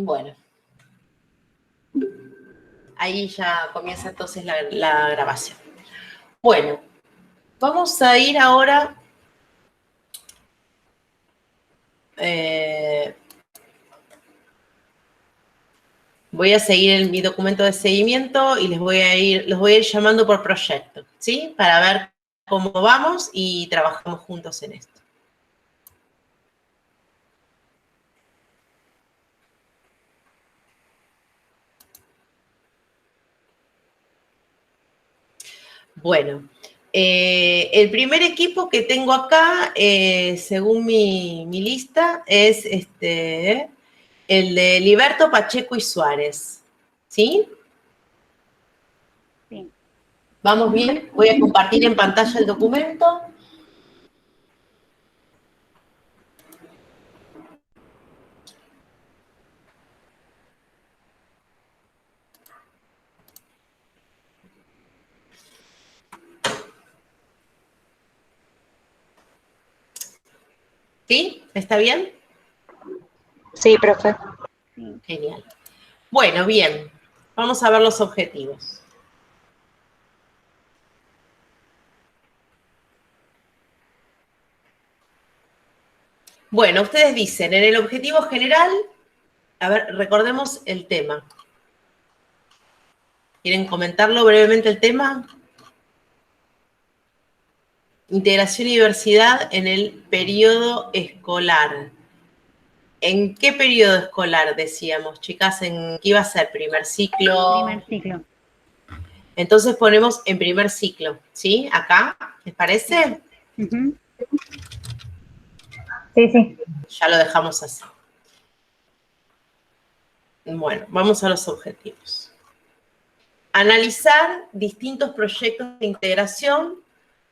Bueno, ahí ya comienza entonces la grabación. Bueno, vamos a ir ahora... voy a seguir en mi documento de seguimiento y los voy a ir llamando por proyecto, ¿sí? Para ver cómo vamos y trabajamos juntos en esto. Bueno, el primer equipo que tengo acá, según mi lista, es el de Liberto, Pacheco y Suárez, ¿sí? Sí. ¿Vamos bien? Voy a compartir en pantalla el documento. ¿Sí? ¿Está bien? Sí, profe. Genial. Bueno, bien. Vamos a ver los objetivos. Bueno, ustedes dicen, en el objetivo general, a ver, recordemos el tema. ¿Quieren comentarlo brevemente el tema? Integración y diversidad en el periodo escolar. ¿En qué periodo escolar decíamos, chicas? ¿En qué iba a ser? ¿Primer ciclo? Primer ciclo. Entonces ponemos en primer ciclo, ¿sí? Acá, ¿les parece? Uh-huh. Sí, sí. Ya lo dejamos así. Bueno, vamos a los objetivos. Analizar distintos proyectos de integración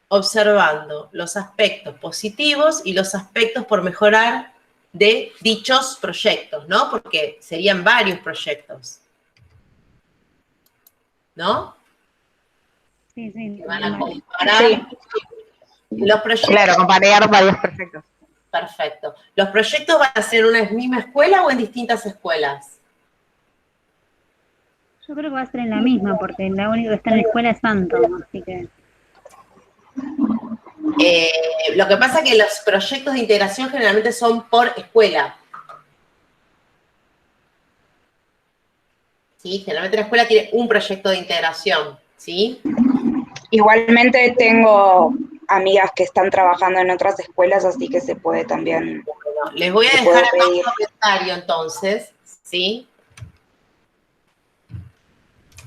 observando los aspectos positivos y los aspectos por mejorar de dichos proyectos, ¿no? Porque serían varios proyectos, ¿no? Sí, sí. Que van a comparar los proyectos. Claro, comparar varios proyectos. Perfecto. ¿Los proyectos van a ser en una misma escuela o en distintas escuelas? Yo creo que va a ser en la misma, porque la única que está en la escuela es Santo, así que... Lo que pasa es que los proyectos de integración generalmente son por escuela. ¿Sí? Generalmente la escuela tiene un proyecto de integración, ¿sí? Igualmente tengo amigas que están trabajando en otras escuelas, así que se puede también... Bueno, les voy a dejar acá un comentario entonces, ¿sí?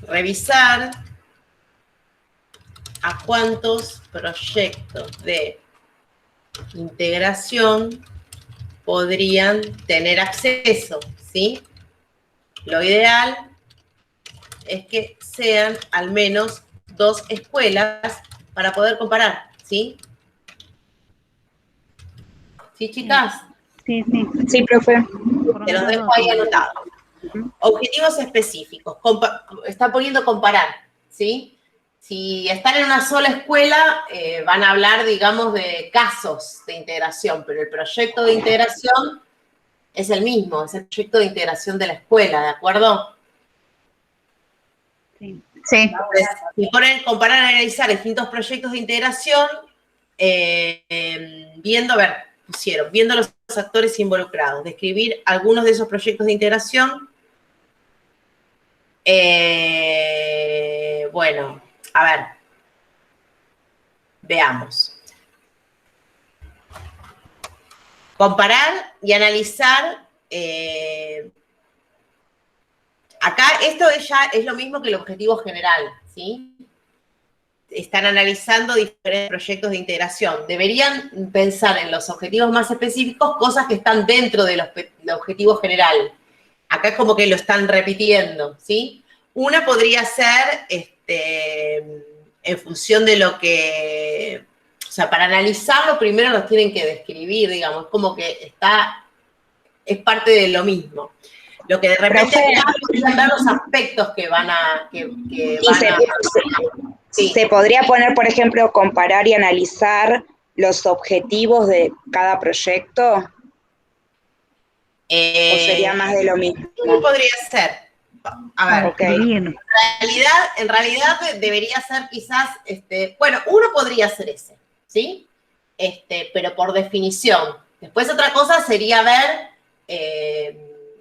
Revisar a cuántos proyectos de integración podrían tener acceso, ¿sí? Lo ideal es que sean al menos 2 escuelas para poder comparar, ¿sí? ¿Sí, chicas? Sí, sí. Sí, profe. Te los dejo ahí anotados. Uh-huh. Objetivos específicos. Está poniendo comparar, ¿sí? Si están en una sola escuela, van a hablar, digamos, de casos de integración, pero el proyecto de integración es el mismo, es el proyecto de integración de la escuela, ¿de acuerdo? Sí. Sí. Entonces, si ponen comparar, analizar distintos proyectos de integración, viendo, a ver, pusieron, viendo los actores involucrados, describir algunos de esos proyectos de integración. Bueno, a ver, veamos. Comparar y analizar. Acá esto ya es lo mismo que el objetivo general, ¿sí? Están analizando diferentes proyectos de integración. Deberían pensar en los objetivos más específicos, cosas que están dentro del objetivo general. Acá es como que lo están repitiendo, ¿sí? Una podría ser en función de lo que... O sea, para analizarlo primero los tienen que describir, digamos, como que es parte de lo mismo. Lo que de repente podrían dar los aspectos que van a... Sí. Se podría poner, por ejemplo, comparar y analizar los objetivos de cada proyecto. ¿O sería más de lo mismo? Podría ser. A ver, Ok. en realidad debería ser quizás, bueno, uno podría ser ese, ¿sí? Pero por definición. Después otra cosa sería ver,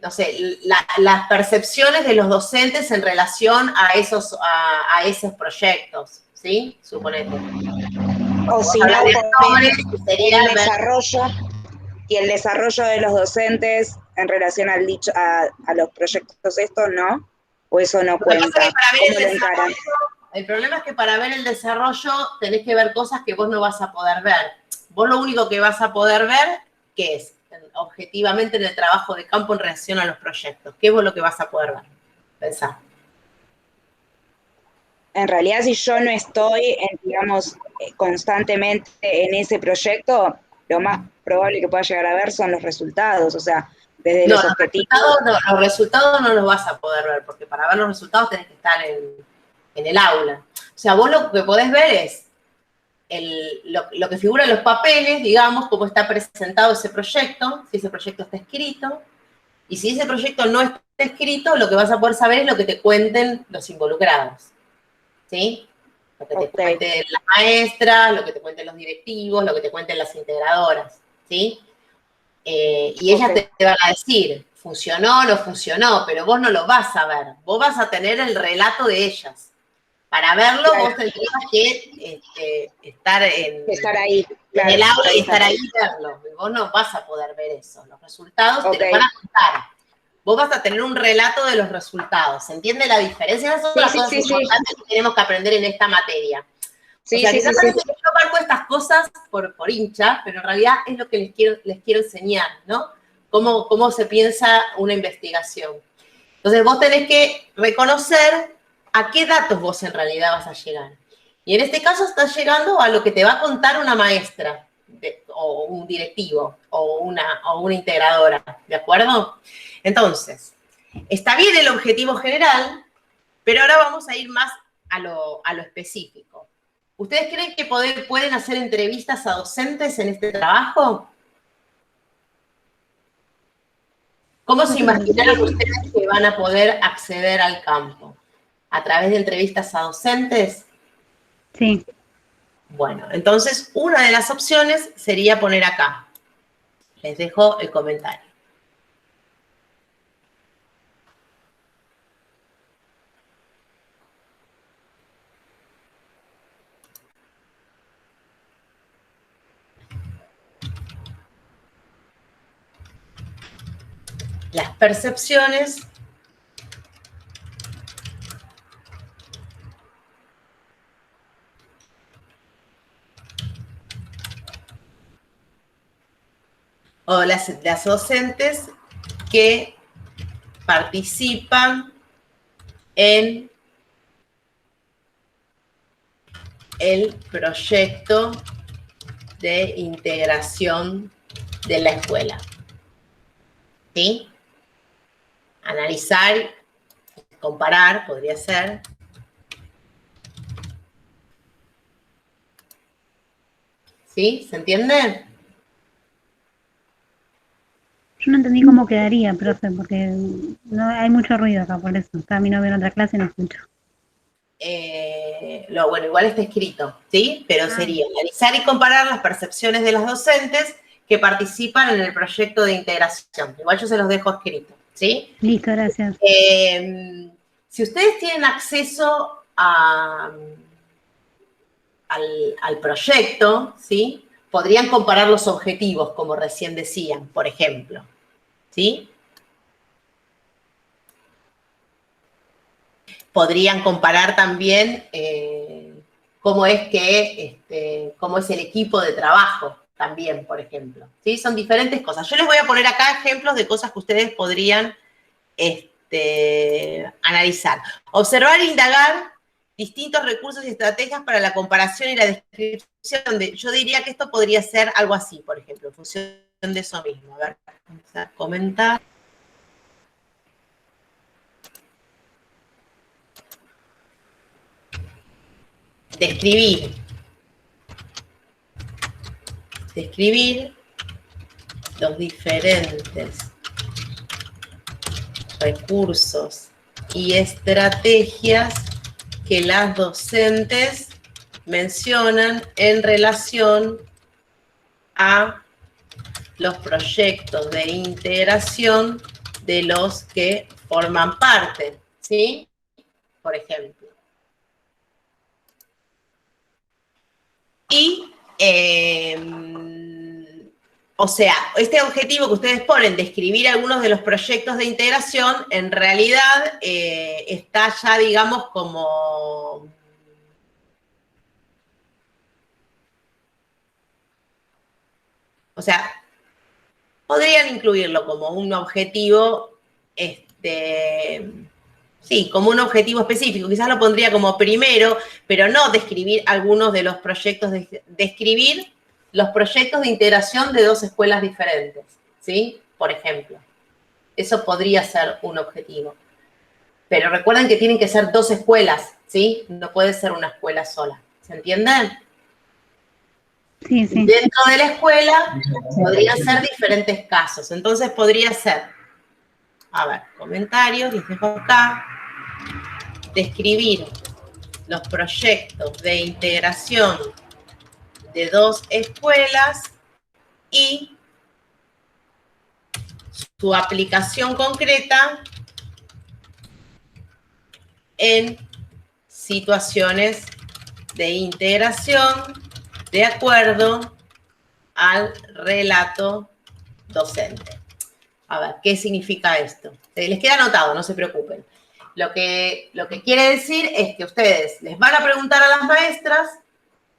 no sé, las percepciones de los docentes en relación a esos proyectos, ¿sí? Suponete. O si no, sería el desarrollo y el desarrollo de los docentes en relación a los proyectos estos, ¿no? ¿O eso no cuenta? ¿Cómo lo encaran? El problema es que para ver el desarrollo tenés que ver cosas que vos no vas a poder ver. Vos lo único que vas a poder ver, ¿qué es? Objetivamente en el trabajo de campo en relación a los proyectos. ¿Qué es vos lo que vas a poder ver? Pensá. En realidad, si yo no estoy, digamos, constantemente en ese proyecto, lo más probable que pueda llegar a ver son los resultados, o sea, desde los objetivos. Los resultados no los vas a poder ver, porque para ver los resultados tenés que estar en el aula. O sea, vos lo que podés ver es lo que figura en los papeles, digamos, cómo está presentado ese proyecto, si ese proyecto está escrito, y si ese proyecto no está escrito, lo que vas a poder saber es lo que te cuenten los involucrados, ¿sí? Lo que te cuenten las maestras, lo que te cuenten los directivos, lo que te cuenten las integradoras, ¿sí? Y ellas te van a decir, funcionó o no funcionó, pero vos no lo vas a ver, vos vas a tener el relato de ellas. Para verlo, vos tendrías que estar ahí, en el aula y estar ahí y verlo. Vos no vas a poder ver eso. Los resultados te los van a contar. Vos vas a tener un relato de los resultados. ¿Se entiende la diferencia? Esas son las cosas importantes que tenemos que aprender en esta materia. O sea, que parece que yo marco estas cosas por hincha, pero en realidad es lo que les quiero enseñar, ¿no? Cómo se piensa una investigación. Entonces vos tenés que reconocer a qué datos vos en realidad vas a llegar. Y en este caso estás llegando a lo que te va a contar una maestra, o un directivo, o una integradora, ¿de acuerdo? Entonces, está bien el objetivo general, pero ahora vamos a ir más a lo específico. ¿Ustedes creen que pueden hacer entrevistas a docentes en este trabajo? ¿Cómo se imaginaron ustedes que van a poder acceder al campo? ¿A través de entrevistas a docentes? Sí. Bueno, entonces una de las opciones sería poner acá. Les dejo el comentario. Las percepciones o las docentes que participan en el proyecto de integración de la escuela. ¿Sí? Analizar, comparar, podría ser. ¿Sí? ¿Se entiende? Yo no entendí cómo quedaría, profe, porque no hay mucho ruido acá, por eso. Está mi novio en otra clase y no escucho. Bueno, igual está escrito, ¿sí? Pero sería analizar y comparar las percepciones de las docentes que participan en el proyecto de integración. Igual yo se los dejo escrito, ¿sí? Listo, gracias. Si ustedes tienen acceso al proyecto, ¿sí? Podrían comparar los objetivos, como recién decían, por ejemplo, ¿sí? Podrían comparar también cómo es el equipo de trabajo también, por ejemplo. ¿Sí? Son diferentes cosas. Yo les voy a poner acá ejemplos de cosas que ustedes podrían analizar. Observar e indagar distintos recursos y estrategias para la comparación y la descripción. Yo diría que esto podría ser algo así, por ejemplo, en función de eso mismo. A ver, vamos a comentar. Describir los diferentes recursos y estrategias que las docentes mencionan en relación a los proyectos de integración de los que forman parte, ¿sí? Por ejemplo. Y, o sea, este objetivo que ustedes ponen de escribir algunos de los proyectos de integración, en realidad está ya, digamos, como... O sea, podrían incluirlo como un objetivo, sí, como un objetivo específico. Quizás lo pondría como primero, pero no describir algunos de los proyectos, describir los proyectos de integración de dos escuelas diferentes, ¿sí? Por ejemplo. Eso podría ser un objetivo. Pero recuerden que tienen que ser dos escuelas, ¿sí? No puede ser una escuela sola. ¿Se entienden? Sí, sí. Dentro de la escuela podrían ser diferentes casos. Entonces podría ser, a ver, comentarios, les dejo acá, describir los proyectos de integración de dos escuelas y su aplicación concreta en situaciones de integración de acuerdo al relato docente. A ver, ¿qué significa esto? Les queda anotado, no se preocupen. Lo que quiere decir es que ustedes les van a preguntar a las maestras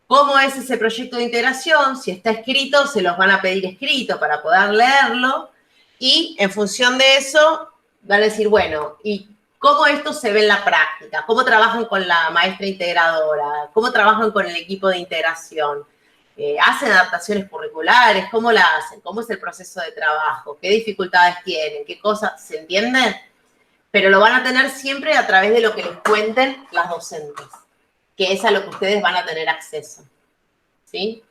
cómo es ese proyecto de integración, si está escrito, se los van a pedir escrito para poder leerlo, y en función de eso van a decir, bueno, ¿y cómo esto se ve en la práctica? ¿Cómo trabajan con la maestra integradora? ¿Cómo trabajan con el equipo de integración? ¿Hacen adaptaciones curriculares? ¿Cómo la hacen? ¿Cómo es el proceso de trabajo? ¿Qué dificultades tienen? ¿Qué cosas? ¿Se entienden? Pero lo van a tener siempre a través de lo que les cuenten las docentes, que es a lo que ustedes van a tener acceso, ¿sí?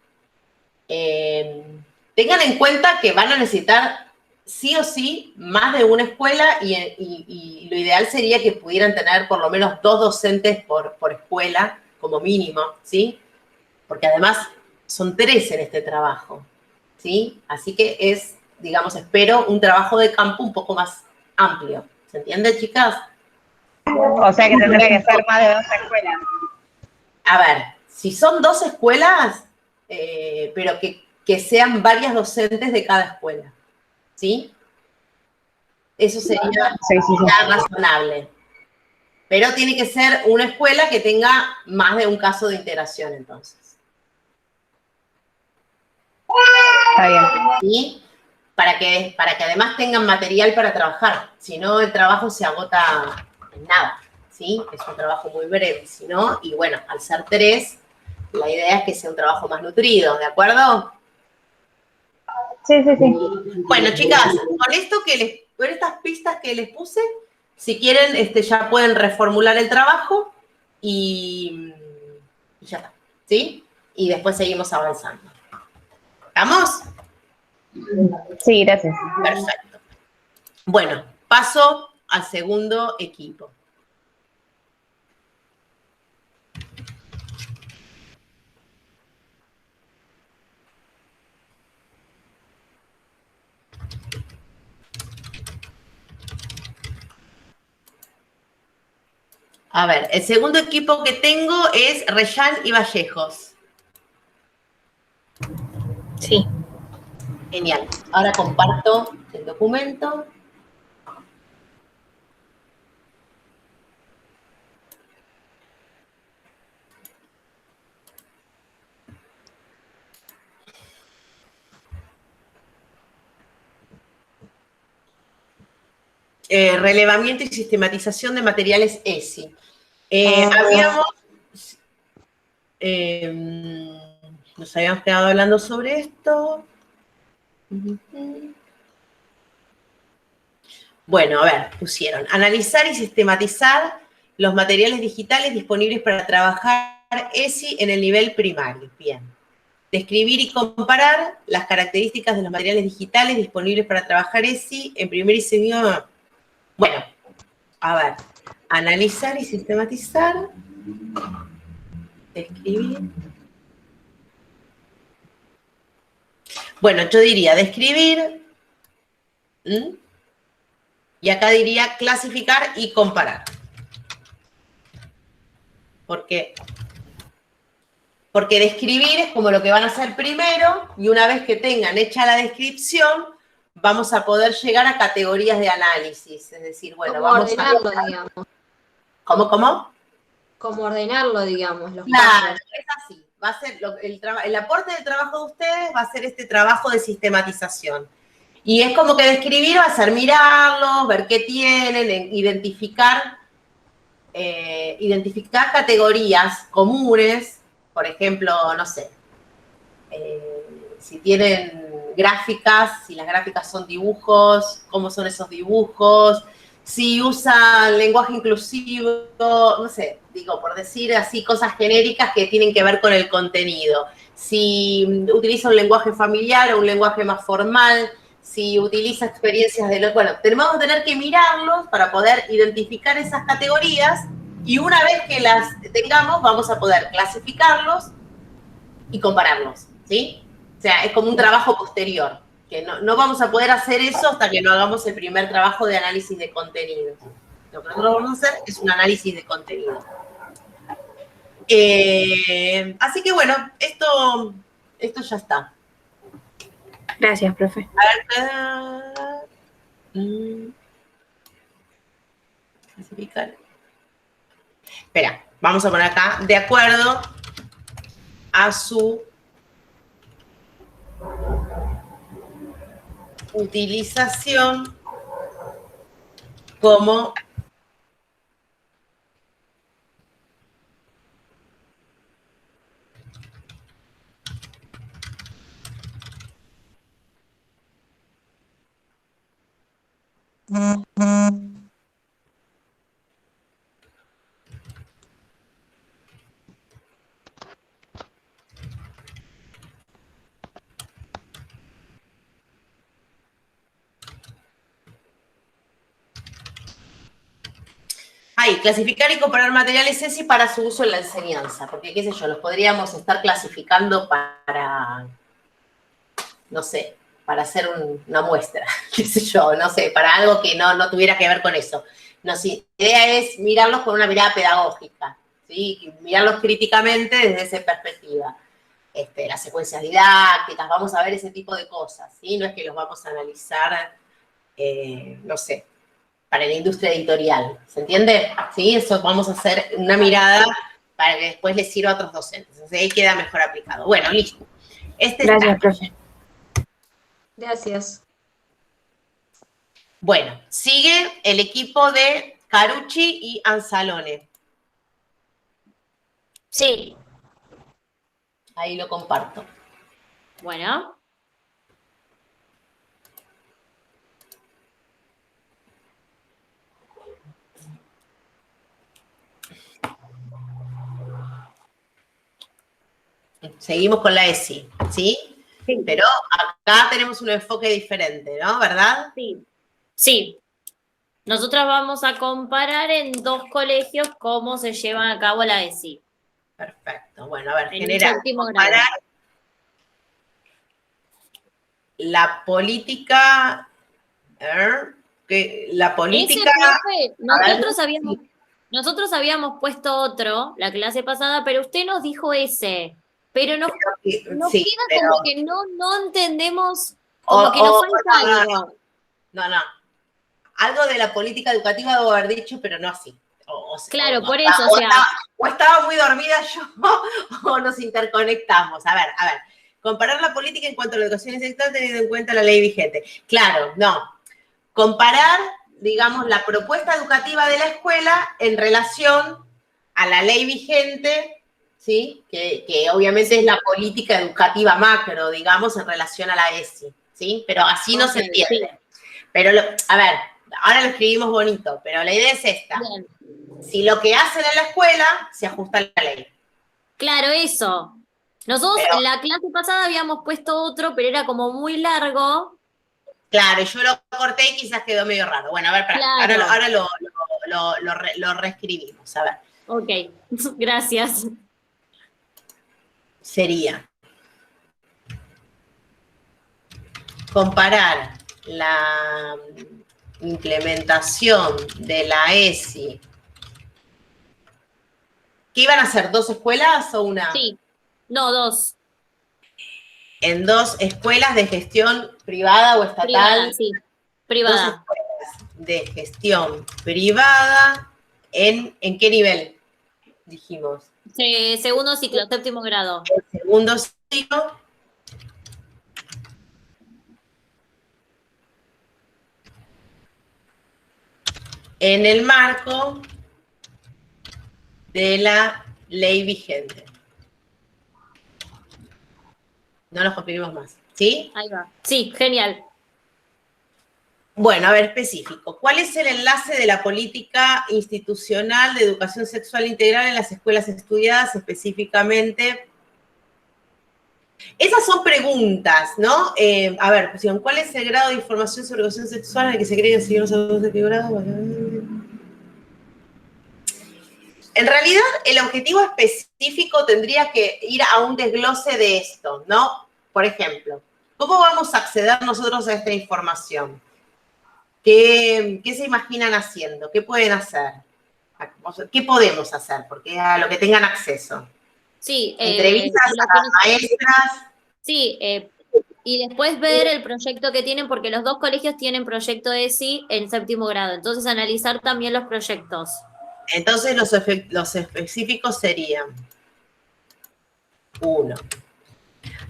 Tengan en cuenta que van a necesitar sí o sí más de una escuela y lo ideal sería que pudieran tener por lo menos 2 docentes por escuela, como mínimo, ¿sí? Porque además son 3 en este trabajo, ¿sí? Así que es, digamos, espero un trabajo de campo un poco más amplio. ¿Se entiende, chicas? O sea que tendría que ser más de 2 escuelas. A ver, si son 2 escuelas, pero que sean varias docentes de cada escuela, ¿sí? Eso sería ya razonable. Pero tiene que ser una escuela que tenga más de un caso de integración, entonces. Está bien. ¿Sí? Para que además tengan material para trabajar. Si no, el trabajo se agota en nada, ¿sí? Es un trabajo muy breve. Si no, y bueno, al ser 3, la idea es que sea un trabajo más nutrido, ¿de acuerdo? Sí, sí, sí. Bueno, chicas, con estas pistas que les puse, si quieren, ya pueden reformular el trabajo y ya está, ¿sí? Y después seguimos avanzando. ¿Estamos? Sí, gracias. Perfecto. Bueno, paso al segundo equipo. A ver, el segundo equipo que tengo es Reyán y Vallejos. Sí. Genial. Ahora comparto el documento. Relevamiento y sistematización de materiales ESI. Nos habíamos quedado hablando sobre esto. Bueno, a ver, pusieron analizar y sistematizar los materiales digitales disponibles para trabajar ESI en el nivel primario. Bien. Describir y comparar las características de los materiales digitales disponibles para trabajar ESI en primer y segundo. Bueno, a ver, analizar y sistematizar, describir. Bueno, yo diría describir, y acá diría clasificar y comparar. ¿Por qué? Porque describir es como lo que van a hacer primero, y una vez que tengan hecha la descripción, vamos a poder llegar a categorías de análisis. Es decir, bueno, Como vamos ordenarlo, a... digamos. ¿Cómo? Como ordenarlo, digamos, los Claro, pasos. es así. Va a ser el aporte del trabajo de ustedes va a ser este trabajo de sistematización. Y es como que describir va a ser mirarlos, ver qué tienen, identificar categorías comunes, por ejemplo, no sé, si tienen gráficas, si las gráficas son dibujos, cómo son esos dibujos, si usan lenguaje inclusivo, no sé, digo, por decir así, cosas genéricas que tienen que ver con el contenido. Si utiliza un lenguaje familiar o un lenguaje más formal, si utiliza experiencias de los... Bueno, vamos a tener que mirarlos para poder identificar esas categorías y una vez que las tengamos, vamos a poder clasificarlos y compararlos, ¿sí? O sea, es como un trabajo posterior, que no vamos a poder hacer eso hasta que no hagamos el primer trabajo de análisis de contenido. Lo que nosotros vamos a hacer es un análisis de contenido. Así que bueno, esto ya está. Gracias, profe. A ver, clasificar. Espera, vamos a poner acá, de acuerdo a su utilización como ahí, clasificar y comparar materiales ESI para su uso en la enseñanza, porque qué sé yo, los podríamos estar clasificando para, no sé, para hacer una muestra, qué sé yo, no sé, para algo que no tuviera que ver con eso. No, sí, la idea es mirarlos con una mirada pedagógica, ¿sí? Mirarlos críticamente desde esa perspectiva. Las secuencias didácticas, vamos a ver ese tipo de cosas, ¿sí? No es que los vamos a analizar, no sé, para la industria editorial, ¿se entiende? Sí, eso vamos a hacer una mirada para que después les sirva a otros docentes. Entonces ahí queda mejor aplicado. Bueno, listo. Gracias, profe. Gracias. Bueno, sigue el equipo de Carucci y Anzalone. Sí, Ahí lo comparto. bueno. Seguimos con la ESI, ¿sí? Sí. Pero acá tenemos un enfoque diferente, ¿no? ¿Verdad? Sí. Sí. Nosotros vamos a comparar en 2 colegios cómo se llevan a cabo la ESI. Perfecto. Bueno, a ver, En general, un séptimo comparar grado. la política, la política... Ese, profe, sí. nosotros habíamos puesto otro la clase pasada, pero usted nos dijo ese. Pero nos Sí, queda pero... como que no entendemos, como que nos falta algo. No. Algo de la política educativa debo haber dicho, pero no así. Claro, por eso, o sea... O estaba muy dormida yo, o nos interconectamos. A ver. Comparar la política en cuanto a la educación sexual teniendo en cuenta la ley vigente. Claro, no. Comparar, digamos, la propuesta educativa de la escuela en relación a la ley vigente, ¿sí? Que obviamente es la política educativa macro, digamos, en relación a la ESI, ¿sí? Pero así no se entiende. Sí. Pero, a ver, ahora lo escribimos bonito, pero la idea es esta. Bien. Si lo que hacen en la escuela se ajusta a la ley. Claro, eso. Nosotros en la clase pasada habíamos puesto otro, pero era como muy largo. Claro, yo lo corté y quizás quedó medio raro. Bueno, a ver, Claro. ahora lo reescribimos. A ver, Ok, gracias. sería comparar la implementación de la ESI. ¿Qué iban a hacer? ¿2 escuelas o una? Sí, no, 2. En 2 escuelas de gestión privada o estatal. Privada, sí. 2 Privada. escuelas de gestión privada. ¿En qué nivel? Dijimos. Segundo ciclo, séptimo grado. El segundo ciclo. En el marco de la ley vigente. No nos comprimimos más, ¿sí? Ahí va. Sí, genial. Bueno, a ver, específico. ¿Cuál es el enlace de la política institucional de educación sexual integral en las escuelas estudiadas específicamente? Esas son preguntas, ¿no? A ver, pusieron, ¿cuál es el grado de información sobre educación sexual en el que se cree que se los adultos de qué grado? En realidad, el objetivo específico tendría que ir a un desglose de esto, ¿no? Por ejemplo, ¿cómo vamos a acceder nosotros a esta información? ¿Qué se imaginan haciendo? ¿Qué pueden hacer? ¿Qué podemos hacer? Porque a lo que tengan acceso. Sí. Entrevistas a las maestras. Sí, y después ver el proyecto que tienen, porque los 2 colegios tienen proyecto ESI en séptimo grado. Entonces, analizar también los proyectos. Entonces, los específicos serían: 1.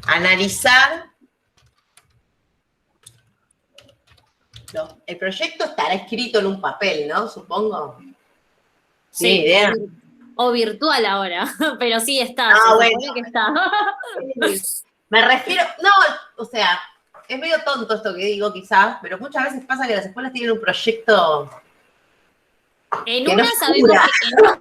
Analizar. El proyecto estará escrito en un papel, ¿no? Supongo. Sí, idea. o virtual ahora, pero sí está. Ah, se bueno. supone que está. Me refiero, no, o sea, es medio tonto esto que digo quizás, pero muchas veces pasa que las escuelas tienen un proyecto. En que una no sabemos figura. que, en un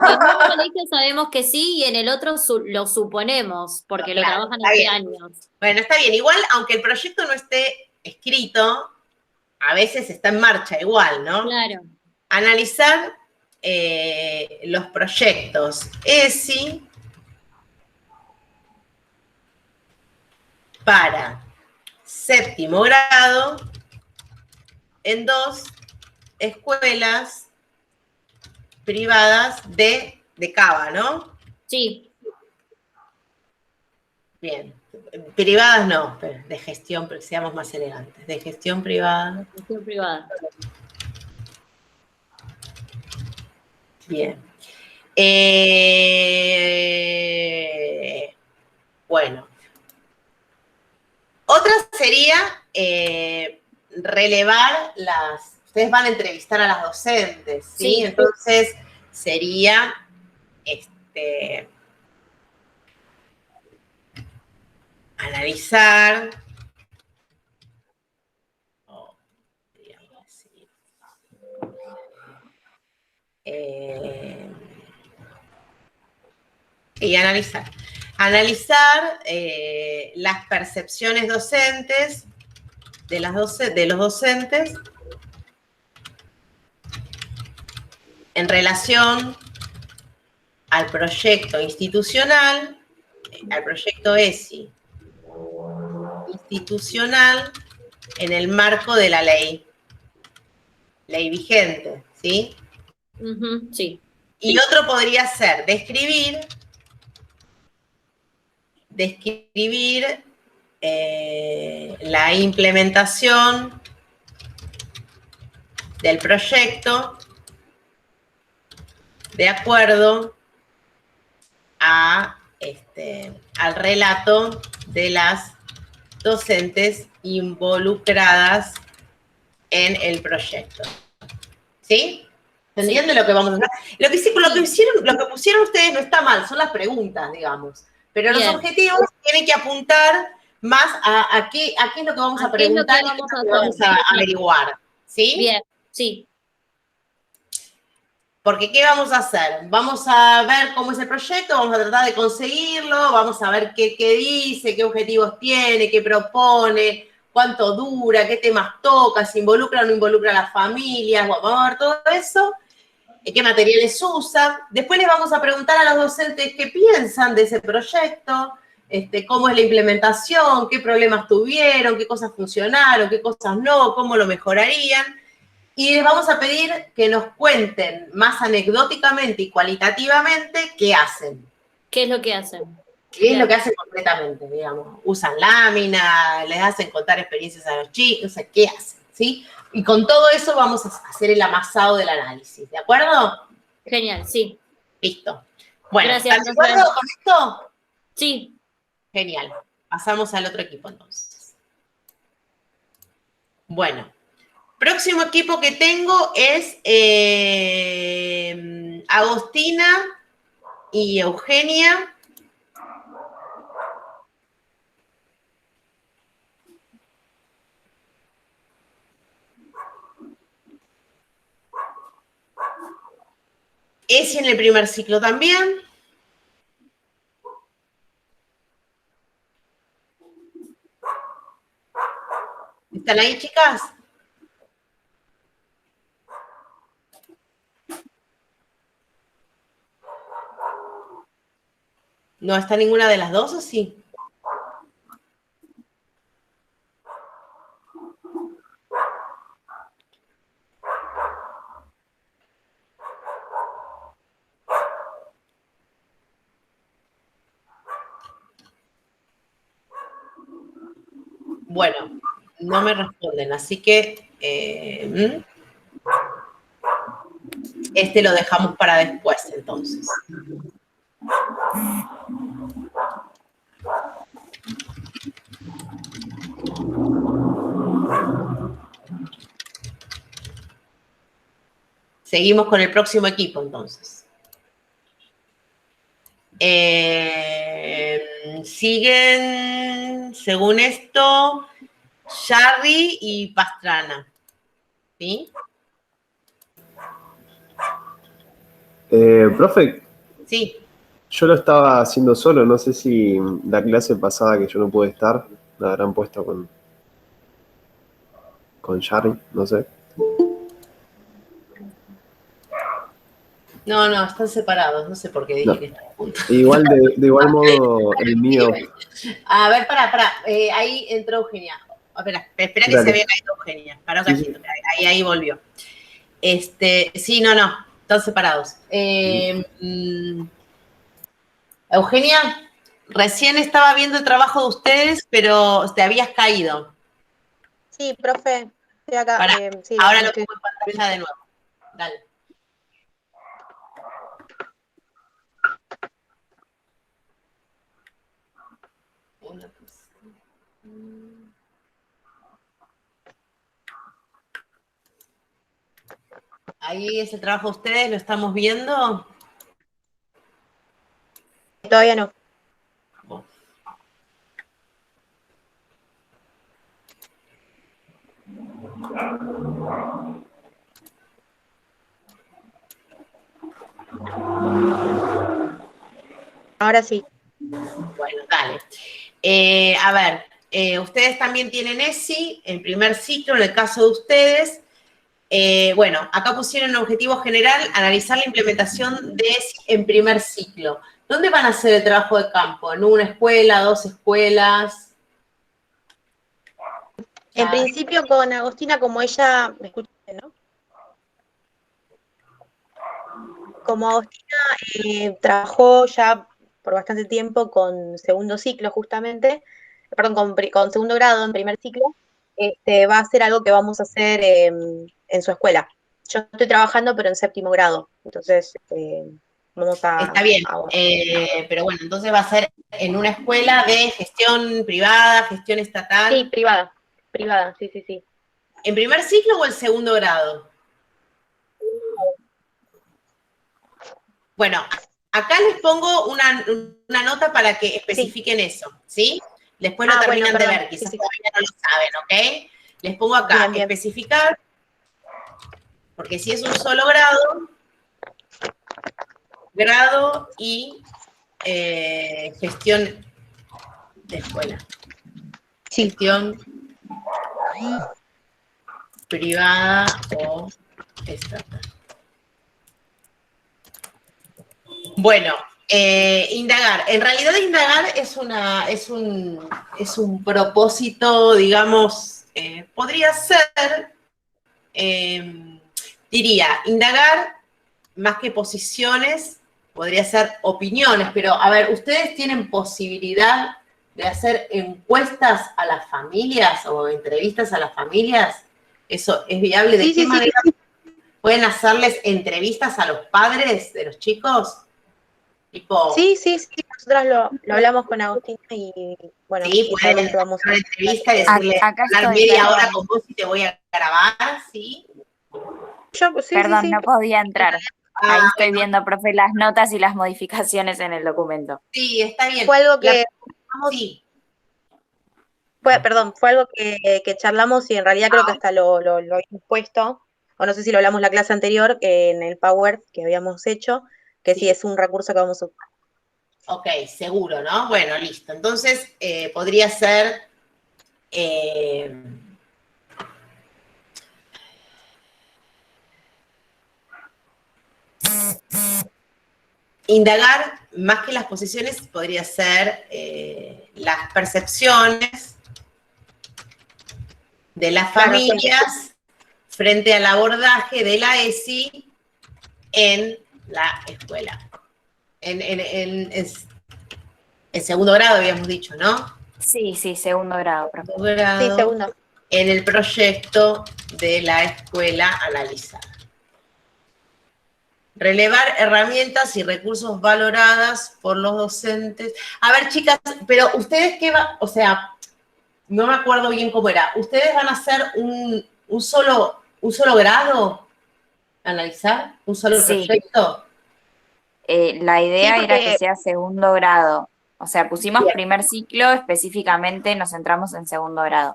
colegio sabemos que sí, y en el otro lo suponemos, porque lo Claro, trabajan está hace bien. años. Bueno, está bien. Igual, aunque el proyecto no esté escrito, a veces está en marcha igual, ¿no? Claro. Analizar los proyectos ESI para séptimo grado en 2 escuelas privadas de Cava, ¿no? Sí, Bien. Privadas no, pero de gestión, pero seamos más elegantes. De gestión privada. gestión privada. Bien. Bueno. Otra sería relevar ustedes van a entrevistar a las docentes, ¿sí? Sí. Entonces sería analizar, digamos así, y analizar las percepciones docentes de los docentes en relación al proyecto institucional, al proyecto ESI institucional en el marco de la ley vigente, ¿sí? Sí. Y otro podría ser describir la implementación del proyecto de acuerdo al relato de las docentes involucradas en el proyecto. ¿Sí? ¿Se entiende lo que vamos a hacer? Lo que pusieron ustedes no está mal, son las preguntas, digamos. Pero Bien. los objetivos tienen que apuntar más a qué es lo que vamos a preguntar y qué es lo que vamos a averiguar. ¿Sí? Bien, sí. Porque ¿qué vamos a hacer? Vamos a ver cómo es el proyecto, vamos a tratar de conseguirlo, vamos a ver qué dice, qué objetivos tiene, qué propone, cuánto dura, qué temas toca, si involucra o no involucra a las familias, vamos a ver todo eso, qué materiales usa. Después les vamos a preguntar a los docentes qué piensan de ese proyecto, cómo es la implementación, qué problemas tuvieron, qué cosas funcionaron, qué cosas no, cómo lo mejorarían. Y les vamos a pedir que nos cuenten más anecdóticamente y cualitativamente qué hacen. ¿Qué es lo que hacen? ¿Qué es lo que hacen concretamente, digamos? ¿Usan lámina? ¿Les hacen contar experiencias a los chicos? O sea, ¿qué hacen? ¿Sí? Y con todo eso vamos a hacer el amasado del análisis, ¿de acuerdo? Genial, sí. Listo. Bueno, Gracias, ¿están de acuerdo con esto? Sí. Genial. Pasamos al otro equipo entonces. Bueno. Próximo equipo que tengo es Agostina y Eugenia. Esi en el primer ciclo también. ¿Están ahí, chicas? ¿No está ninguna de las dos o sí? Bueno, no me responden, así que lo dejamos para después, entonces. Seguimos con el próximo equipo, entonces. Siguen, según esto, Yarri y Pastrana. ¿Sí? Profe, Sí. yo lo estaba haciendo solo, no sé si la clase pasada que yo no pude estar, la habrán puesto con Shari, no sé. No, están separados, no sé por qué dije No. que están juntos. Igual, de igual modo, el mío... A ver, pará, ahí entró Eugenia. Espera que Dale. se vea caído Eugenia. Pará un Sí, cachito, ahí volvió. Sí, no, están separados. Eugenia, recién estaba viendo el trabajo de ustedes, pero te habías caído. Sí, profe, estoy acá. Pará, Sí, ahora no lo estoy- pongo en pantalla de nuevo. Dale. Ahí es el trabajo de ustedes, ¿lo estamos viendo? Todavía no. Ahora sí. Bueno, dale. A ver, ustedes también tienen ESI, el primer ciclo, en el caso de ustedes. Bueno, acá pusieron un objetivo general, analizar la implementación de ESI en primer ciclo. ¿Dónde van a hacer el trabajo de campo? ¿En una escuela, dos escuelas? En principio con Agostina, como ella, me escucha, ¿no? Como Agostina trabajó ya por bastante tiempo con segundo ciclo justamente, perdón, con segundo grado en primer ciclo, va a ser algo que vamos a hacer en su escuela. Yo estoy trabajando, pero en séptimo grado, entonces vamos a... Está bien, pero bueno, entonces va a ser en una escuela de gestión privada, gestión estatal. Sí, privada, sí. ¿En primer ciclo o en segundo grado? Bueno, acá les pongo una nota para que especifiquen eso, ¿sí? Después lo terminan de ver, quizás todavía no lo saben, ¿ok? Les pongo acá, bien. especificar, porque si es un solo grado y gestión de escuela. Sí. Gestión privada o estatal. Bueno, indagar. En realidad indagar es un propósito, digamos, podría ser, diría, indagar más que posiciones, podría ser opiniones, pero a ver, ¿ustedes tienen posibilidad de hacer encuestas a las familias o entrevistas a las familias? ¿Eso es viable? ¿De qué manera pueden hacerles entrevistas a los padres de los chicos? Tipo, Sí, nosotras lo hablamos con Agustina y bueno, sí, pueden hacer una entrevista y decirle, Acá hablar estoy, media perdón. hora con vos y te voy a grabar, ¿sí? Perdón, no podía entrar. Ahí estoy bueno. viendo, profe, las notas y las modificaciones en el documento. Sí, está bien. Fue algo que Sí. fue algo que charlamos y en realidad creo que hasta lo habíamos puesto, o no sé si lo hablamos la clase anterior, en el Power que habíamos hecho, que sí es un recurso que vamos a usar. Ok, seguro, ¿no? Bueno, listo. Entonces, podría ser... indagar, más que las posiciones, podría ser las percepciones de las familias frente al abordaje de la ESI en la escuela. En segundo grado habíamos dicho, ¿no? Sí, segundo grado, profe. Segundo grado, Sí, segundo. En el proyecto de la escuela analizada. Relevar herramientas y recursos valoradas por los docentes. A ver, chicas, pero ustedes qué va, o sea, no me acuerdo bien cómo era. ¿Ustedes van a hacer un solo grado? ¿Analizar? ¿Un solo proyecto? La idea Sí, era porque- que sea segundo grado. O sea, pusimos Bien. primer ciclo, específicamente nos centramos en segundo grado.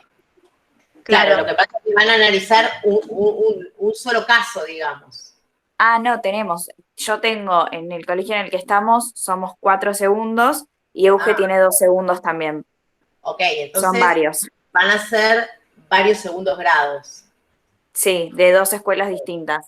Claro, lo que pasa es que van a analizar un solo caso, digamos. Ah, no, tenemos. Yo tengo, en el colegio en el que estamos, somos 4 segundos y Euge tiene 2 segundos también. Ok, entonces Son varios. van a ser varios segundos grados. Sí, de 2 escuelas distintas.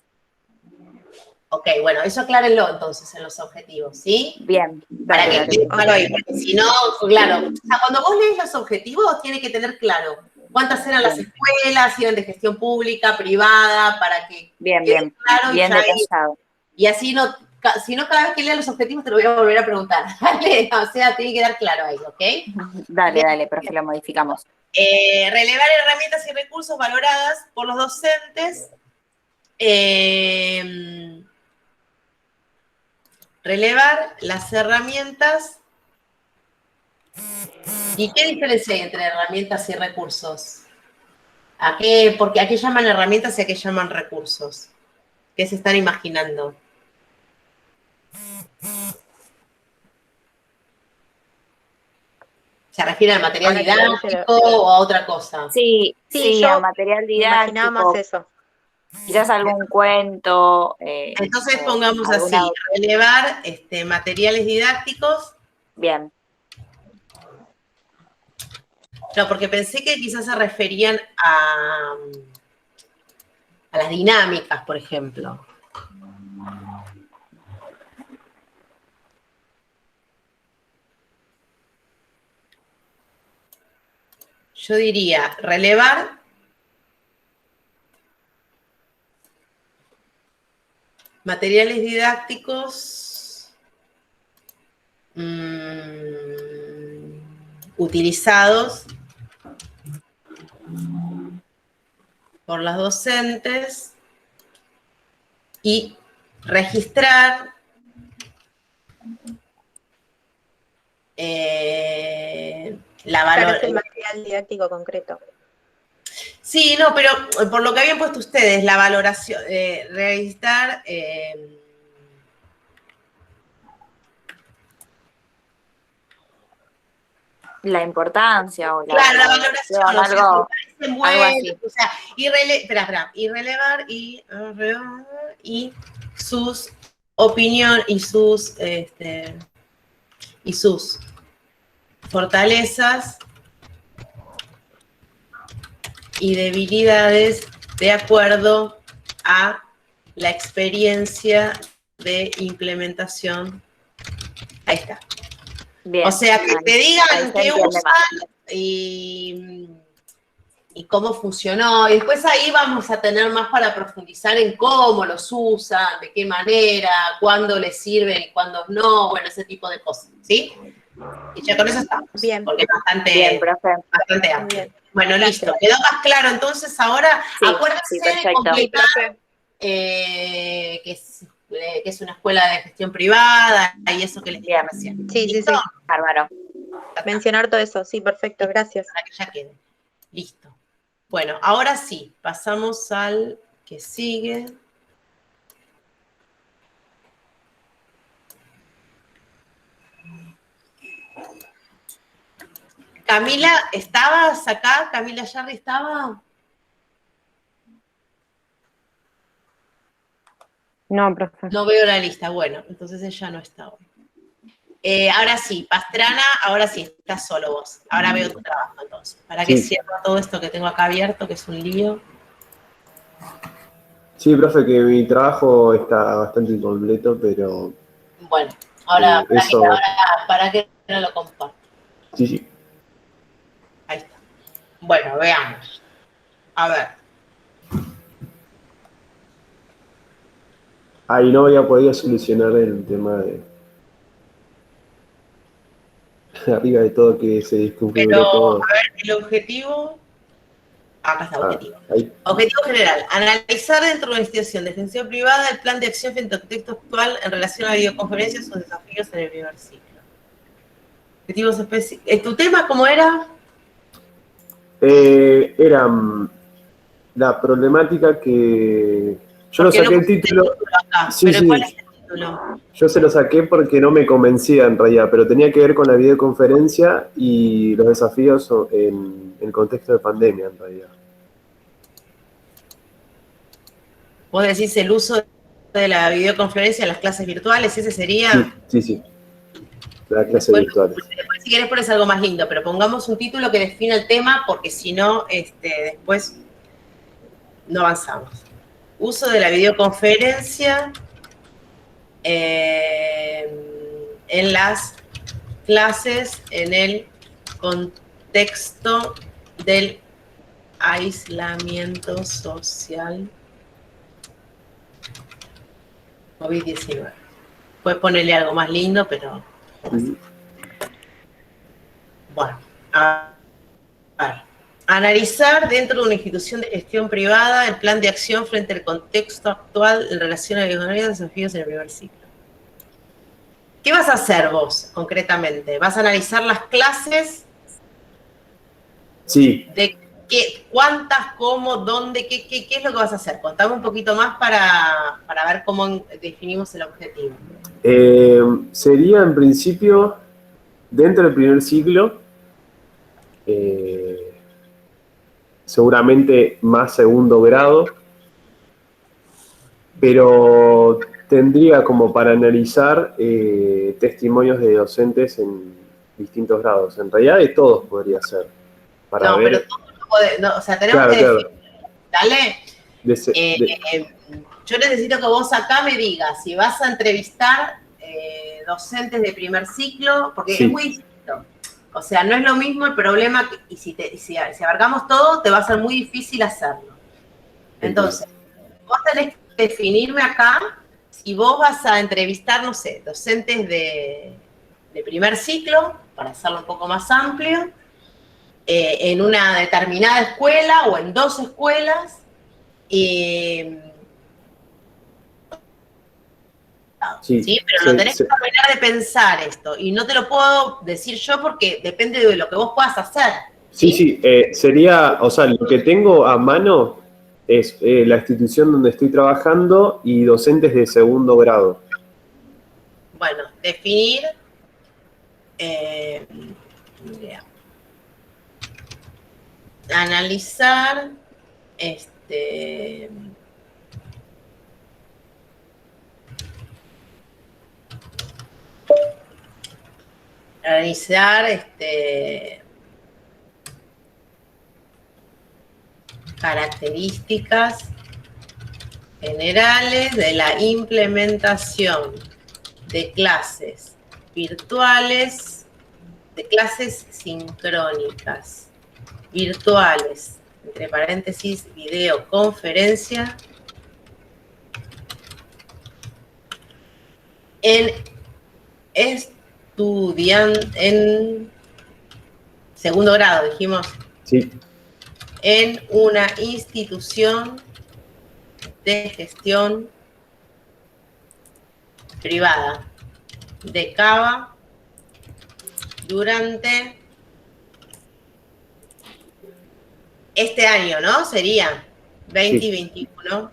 Ok, bueno, eso aclárenlo entonces en los objetivos, ¿sí? Bien, Para que dale. quede claro ahí, porque si no, claro, o sea, cuando vos lees los objetivos, tiene que tener claro cuántas eran las escuelas, si eran de gestión pública, privada, para que quede claro bien y ya detallado. y así no, si no, cada vez que leas los objetivos te lo voy a volver a preguntar, ¿vale? O sea, tiene que dar claro ahí, ¿ok? Dale, profe, lo modificamos. Relevar herramientas y recursos valoradas por los docentes. Relevar las herramientas. ¿Y qué diferencia hay entre herramientas y recursos? ¿A qué llaman herramientas y a qué llaman recursos? ¿Qué se están imaginando? ¿Se refiere al material didáctico o a otra cosa? Sí, yo a material didáctico. imaginaba más eso. Quizás algún cuento. Entonces pongamos así, relevar materiales didácticos. Bien. No, porque pensé que quizás se referían a las dinámicas, por ejemplo. Yo diría relevar materiales didácticos utilizados por las docentes y registrar la Claro, es el material didáctico concreto. Sí, no, pero por lo que habían puesto ustedes, la valoración, registrar La importancia o la... claro, la valoración, o sea, algo bueno, así. o sea, y relevar y sus opiniones y sus fortalezas y debilidades de acuerdo a la experiencia de implementación. Ahí está. Bien. O sea, que te Ahí digan se qué entiende usan más. y cómo funcionó. Y después ahí vamos a tener más para profundizar en cómo los usan, de qué manera, cuándo les sirven y cuándo no, bueno, ese tipo de cosas, ¿sí? Y ya con eso estamos. Bien. Porque es Bien, profe. bastante amplio. Bien. Bueno, Gracias. listo. ¿Quedó más claro? Entonces ahora, Sí, acuérdense sí, de perfecto. completar Sí, profe. que es una escuela de gestión privada y eso que les dije Bien. recién. Sí, sí, ¿Listo? sí. Bárbaro. Mencionar todo eso. Sí, perfecto. Gracias. Para que ya quede. Listo. Bueno, ahora sí, pasamos al que sigue. Camila, ¿estabas acá? ¿Camila Yarri estaba? No, profe. No veo la lista. Bueno, entonces ella no está hoy. Ahora sí, Pastrana, ahora sí, estás solo vos. Ahora veo tu trabajo entonces. Para que Sí. cierro todo esto que tengo acá abierto, que es un lío. Sí, profe, que mi trabajo está bastante incompleto, pero Bueno, ahora, eso, para que no lo comparto. sí, sí. Ahí está. Bueno, veamos. A ver. Ahí no había podido solucionar el tema de arriba de todo que se desconfiguró Pero, todo. a ver, el objetivo. Acá está, objetivo. Ahí. Objetivo general. Analizar dentro de una institución de gestión privada el plan de acción frente al contexto actual en relación a la videoconferencia y sus desafíos en el primer ciclo. Objetivos específicos. ¿Tu tema cómo era? Era la problemática que... Yo lo Porque saqué no el título... acá, Sí, pero sí. ¿cuál es el título? Yo se lo saqué porque no me convencía en realidad, pero tenía que ver con la videoconferencia y los desafíos en el contexto de pandemia en realidad. Vos decís el uso de la videoconferencia en las clases virtuales, ese sería. Sí. La clase Después, virtuales. si querés pones algo más lindo, pero pongamos un título que defina el tema, porque si no, después no avanzamos. Uso de la videoconferencia en las clases en el contexto del aislamiento social COVID-19. Puedes ponerle algo más lindo, pero... Bueno, a ver. Analizar dentro de una institución de gestión privada el plan de acción frente al contexto actual en relación a la economía y desafíos en el primer ciclo. ¿Qué vas a hacer vos, concretamente? ¿Vas a analizar las clases? Sí. ¿De qué, cuántas, cómo, dónde, qué es lo que vas a hacer? Contame un poquito más para ver cómo definimos el objetivo. Sería en principio, dentro del primer ciclo, seguramente más segundo grado, pero tendría como para analizar testimonios de docentes en distintos grados. En realidad de todos podría ser. Para No, ver, pero todo no puede, no, o sea, tenemos que claro. definir. Dale. Yo necesito que vos acá me digas si vas a entrevistar docentes de primer ciclo, porque Sí. es muy distinto. O sea, no es lo mismo el problema, y si abarcamos todo, te va a ser muy difícil hacerlo. Entonces, vos tenés que definirme acá si vos vas a entrevistar, no sé, docentes de primer ciclo, para hacerlo un poco más amplio, en una determinada escuela o en 2 escuelas. Sí, pero lo tenés que terminar de pensar esto. Y no te lo puedo decir yo porque depende de lo que vos puedas hacer. Sí, sería, o sea, lo que tengo a mano es la institución donde estoy trabajando y docentes de segundo grado. Bueno, definir. Analizar. Analizar características generales de la implementación de clases virtuales, de clases sincrónicas, virtuales, entre paréntesis, videoconferencia, en segundo grado, dijimos. Sí. En una institución de gestión privada de Cava durante este año, ¿no? Sería 20 y 21.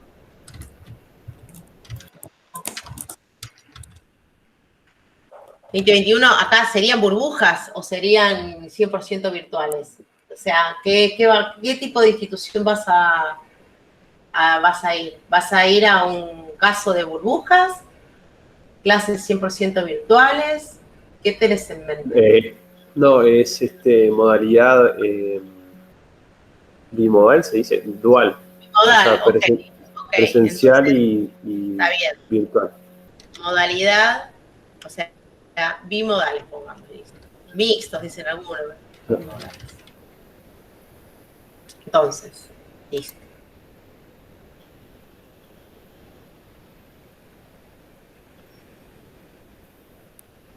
¿2021 acá serían burbujas o serían 100% virtuales? O sea, ¿qué tipo de institución vas a ir? ¿Vas a ir a un caso de burbujas? ¿Clases 100% virtuales? ¿Qué tenés en mente? No, es modalidad bimodal, se dice, dual. Bimodal, o sea, presencial. Entonces, y está bien. Virtual. Modalidad, o sea, bimodales, pongamos. Mixtos, dicen algunos. Bimodales. Entonces, listo.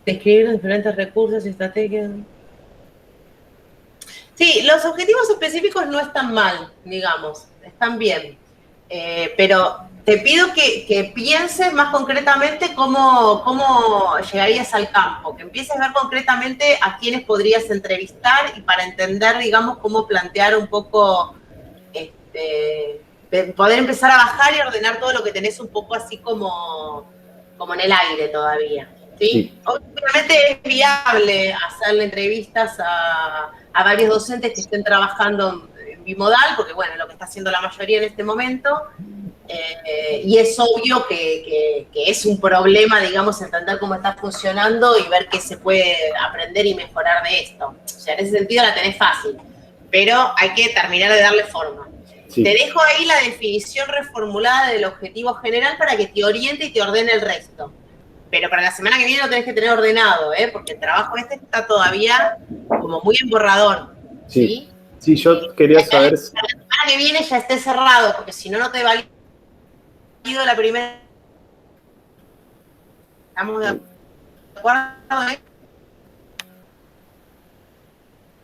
Describir los diferentes recursos y estrategias. Sí, los objetivos específicos no están mal, digamos, están bien. Pero te pido que pienses más concretamente cómo llegarías al campo, que empieces a ver concretamente a quiénes podrías entrevistar y para entender, digamos, cómo plantear un poco, poder empezar a bajar y ordenar todo lo que tenés un poco así como en el aire todavía. ¿Sí? Obviamente es viable hacerle entrevistas a varios docentes que estén trabajando en bimodal, porque bueno, es lo que está haciendo la mayoría en este momento, y es obvio que es un problema, digamos, entender cómo está funcionando y ver qué se puede aprender y mejorar de esto. O sea, en ese sentido la tenés fácil, pero hay que terminar de darle forma. Sí. Te dejo ahí la definición reformulada del objetivo general para que te oriente y te ordene el resto. Pero para la semana que viene lo tenés que tener ordenado, porque el trabajo está todavía como muy en borrador. Sí, sí, yo quería saber si... Para la semana que viene ya esté cerrado, porque si no, no te valido la primera... ¿Estamos de acuerdo?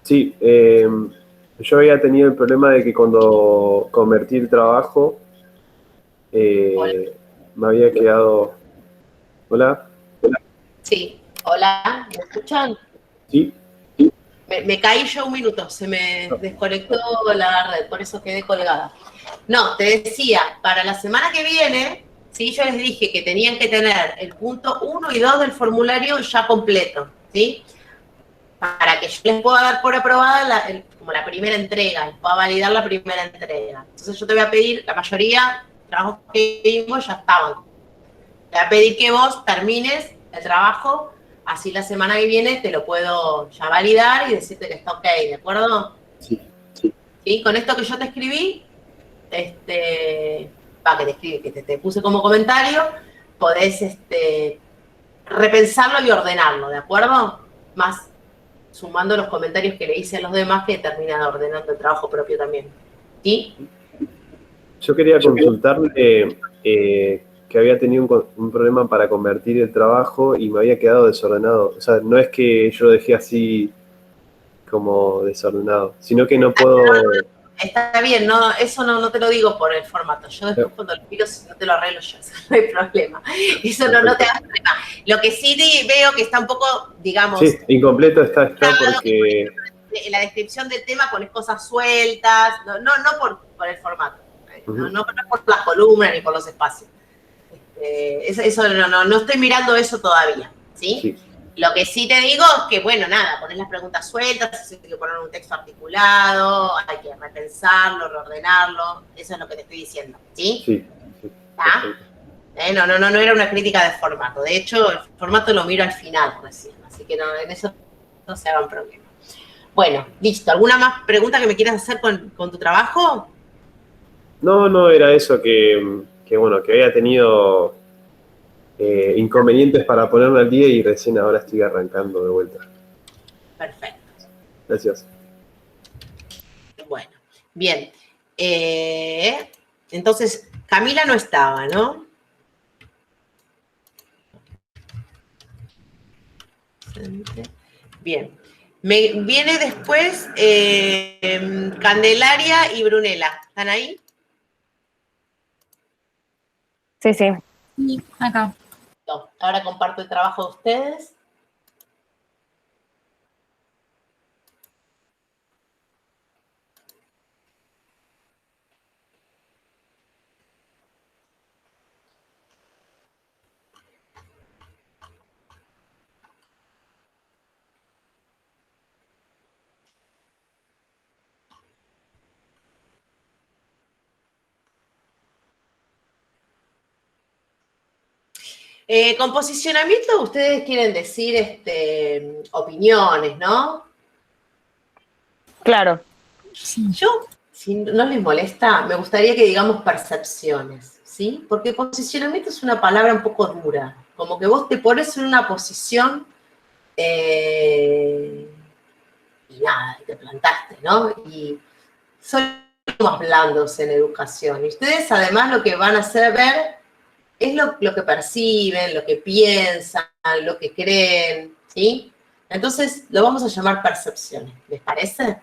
Sí, yo había tenido el problema de que cuando convertí el trabajo, me había quedado... ¿Hola? Sí, hola, ¿me escuchan? Sí. Me caí yo un minuto, se me desconectó la red, por eso quedé colgada. No, te decía, para la semana que viene, ¿sí? Yo les dije que tenían que tener el punto 1 y 2 del formulario ya completo, ¿sí? Para que yo les pueda dar por aprobada como la primera entrega, les pueda validar la primera entrega. Entonces yo te voy a pedir, la mayoría de trabajos que vimos ya estaban. Te voy a pedir que vos termines el trabajo, así la semana que viene te lo puedo ya validar y decirte que está ok, ¿de acuerdo? Sí, sí. ¿Sí? Con esto que yo te escribí, que te puse como comentario, podés repensarlo y ordenarlo, ¿de acuerdo? Más sumando los comentarios que le hice a los demás que terminan ordenando el trabajo propio también. ¿Sí? Yo quería consultarle... que había tenido un problema para convertir el trabajo y me había quedado desordenado. O sea, no es que yo lo dejé así como desordenado, sino que no puedo... Está bien, no, eso no te lo digo por el formato. Yo después cuando lo miro, no te lo arreglo yo, eso no hay problema. Eso no te da problema. Lo que sí veo que está un poco, digamos... Sí, incompleto está porque... En la descripción del tema pones cosas sueltas, no por el formato, no por las columnas ni por los espacios. Eso no estoy mirando eso todavía, ¿sí? Sí. Lo que sí te digo es que, bueno, nada, pones las preguntas sueltas, hay que poner un texto articulado, hay que repensarlo, reordenarlo, eso es lo que te estoy diciendo, ¿sí? Sí. No era una crítica de formato, de hecho, el formato lo miro al final recién, así que en eso no se hagan problemas. Bueno, listo, ¿alguna más pregunta que me quieras hacer con tu trabajo? No, era eso que bueno, que había tenido inconvenientes para ponerme al día y recién ahora estoy arrancando de vuelta. Perfecto. Gracias. Bueno, bien. Entonces, Camila no estaba, ¿no? Bien. Me viene después Candelaria y Brunella. ¿Están ahí? Sí, sí. Sí, acá. No. Ahora comparto el trabajo de ustedes. Con posicionamiento ustedes quieren decir opiniones, ¿no? Claro. Yo, si no les molesta, me gustaría que digamos percepciones, ¿sí? Porque posicionamiento es una palabra un poco dura, como que vos te pones en una posición y nada, y te plantaste, ¿no? Y son más blandos en educación. Y ustedes además lo que van a hacer ver es lo que perciben, lo que piensan, lo que creen, ¿sí? Entonces lo vamos a llamar percepciones, ¿les parece?